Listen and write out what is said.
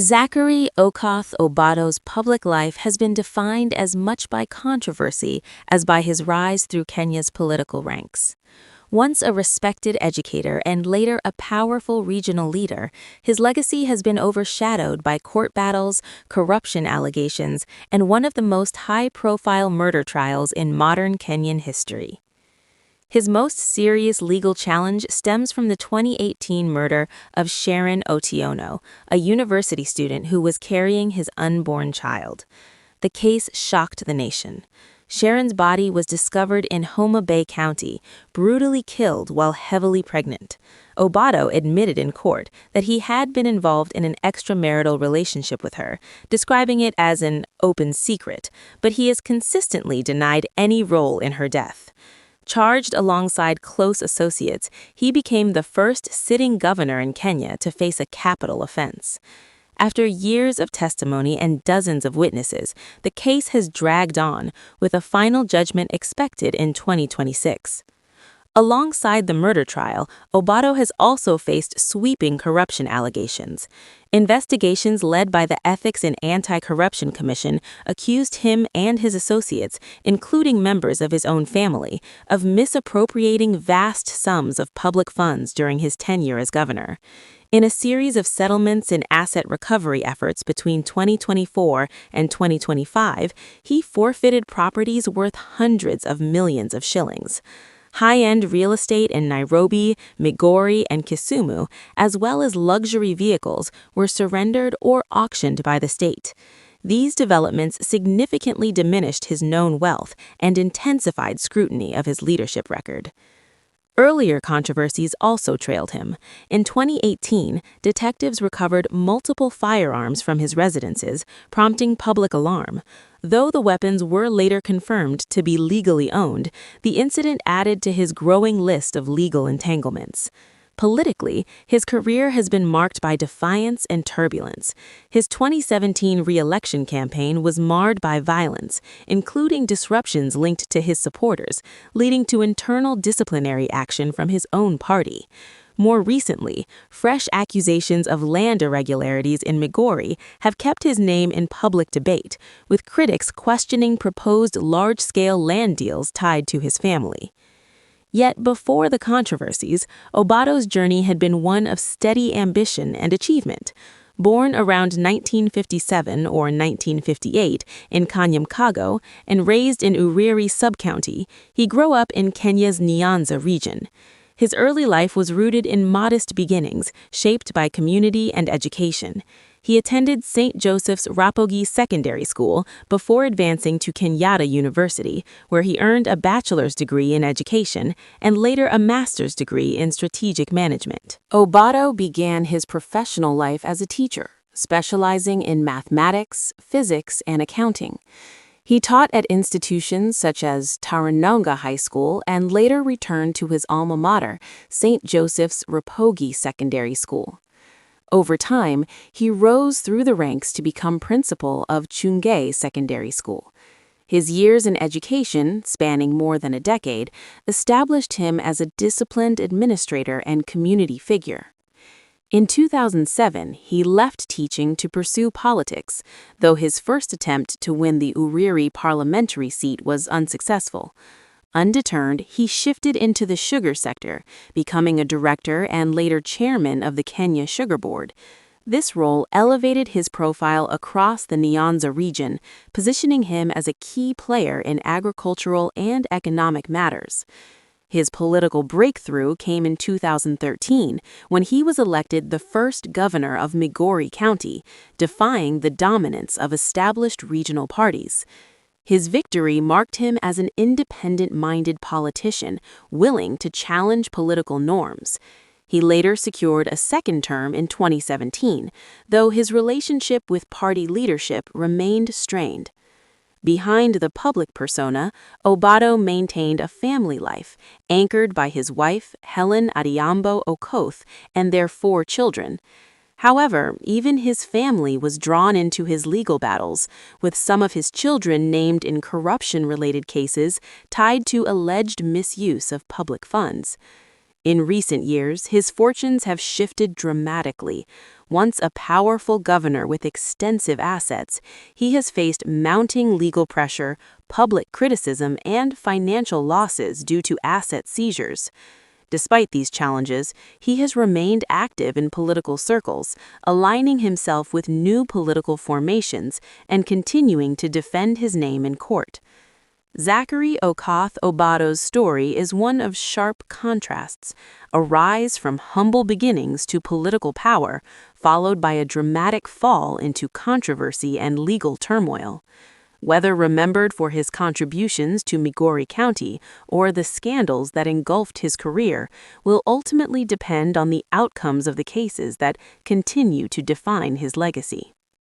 Zachary Okoth Obado's public life has been defined as much by controversy as by his rise through Kenya's political ranks. Once a respected educator and later a powerful regional leader, his legacy has been overshadowed by court battles, corruption allegations, and one of the most high-profile murder trials in modern Kenyan history. His most serious legal challenge stems from the 2018 murder of Sharon Otiono, a university student who was carrying his unborn child. The case shocked the nation. Sharon's body was discovered in Homa Bay County, brutally killed while heavily pregnant. Obado admitted in court that he had been involved in an extramarital relationship with her, describing it as an open secret, but he has consistently denied any role in her death. Charged alongside close associates, he became the first sitting governor in Kenya to face a capital offense. After years of testimony and dozens of witnesses, the case has dragged on, with a final judgment expected in 2026. Alongside the murder trial, Obado has also faced sweeping corruption allegations. Investigations led by the Ethics and Anti-Corruption Commission accused him and his associates, including members of his own family, of misappropriating vast sums of public funds during his tenure as governor. In a series of settlements and asset recovery efforts between 2024 and 2025, he forfeited properties worth hundreds of millions of shillings. High-end real estate in Nairobi, Migori, and Kisumu, as well as luxury vehicles, were surrendered or auctioned by the state. These developments significantly diminished his known wealth and intensified scrutiny of his leadership record. Earlier controversies also trailed him. In 2018, detectives recovered multiple firearms from his residences, prompting public alarm. Though the weapons were later confirmed to be legally owned, the incident added to his growing list of legal entanglements. Politically, his career has been marked by defiance and turbulence. His 2017 re-election campaign was marred by violence, including disruptions linked to his supporters, leading to internal disciplinary action from his own party. More recently, fresh accusations of land irregularities in Migori have kept his name in public debate, with critics questioning proposed large-scale land deals tied to his family. Yet before the controversies, Obado's journey had been one of steady ambition and achievement. Born around 1957 or 1958 in Kanyamkago and raised in Uriri sub-county, he grew up in Kenya's Nyanza region. His early life was rooted in modest beginnings, shaped by community and education. He attended St. Joseph's Rapogi Secondary School before advancing to Kenyatta University, where he earned a bachelor's degree in education and later a master's degree in strategic management. Obado began his professional life as a teacher, specializing in mathematics, physics, and accounting. He taught at institutions such as Taranonga High School and later returned to his alma mater, St. Joseph's Rapogi Secondary School. Over time, he rose through the ranks to become principal of Chungay Secondary School. His years in education, spanning more than a decade, established him as a disciplined administrator and community figure. In 2007, he left teaching to pursue politics, though his first attempt to win the Uriri parliamentary seat was unsuccessful. Undeterred, he shifted into the sugar sector, becoming a director and later chairman of the Kenya Sugar Board. This role elevated his profile across the Nyanza region, positioning him as a key player in agricultural and economic matters. His political breakthrough came in 2013 when he was elected the first governor of Migori County, defying the dominance of established regional parties. His victory marked him as an independent-minded politician willing to challenge political norms. He later secured a second term in 2017, though his relationship with party leadership remained strained. Behind the public persona, Obado maintained a family life, anchored by his wife, Helen Adhiambo Okoth, and their 4 children. However, even his family was drawn into his legal battles, with some of his children named in corruption-related cases tied to alleged misuse of public funds. In recent years, his fortunes have shifted dramatically. Once a powerful governor with extensive assets, he has faced mounting legal pressure, public criticism, and financial losses due to asset seizures. Despite these challenges, he has remained active in political circles, aligning himself with new political formations and continuing to defend his name in court. Zachary Okoth Obado's story is one of sharp contrasts, a rise from humble beginnings to political power, followed by a dramatic fall into controversy and legal turmoil. Whether remembered for his contributions to Migori County or the scandals that engulfed his career will ultimately depend on the outcomes of the cases that continue to define his legacy.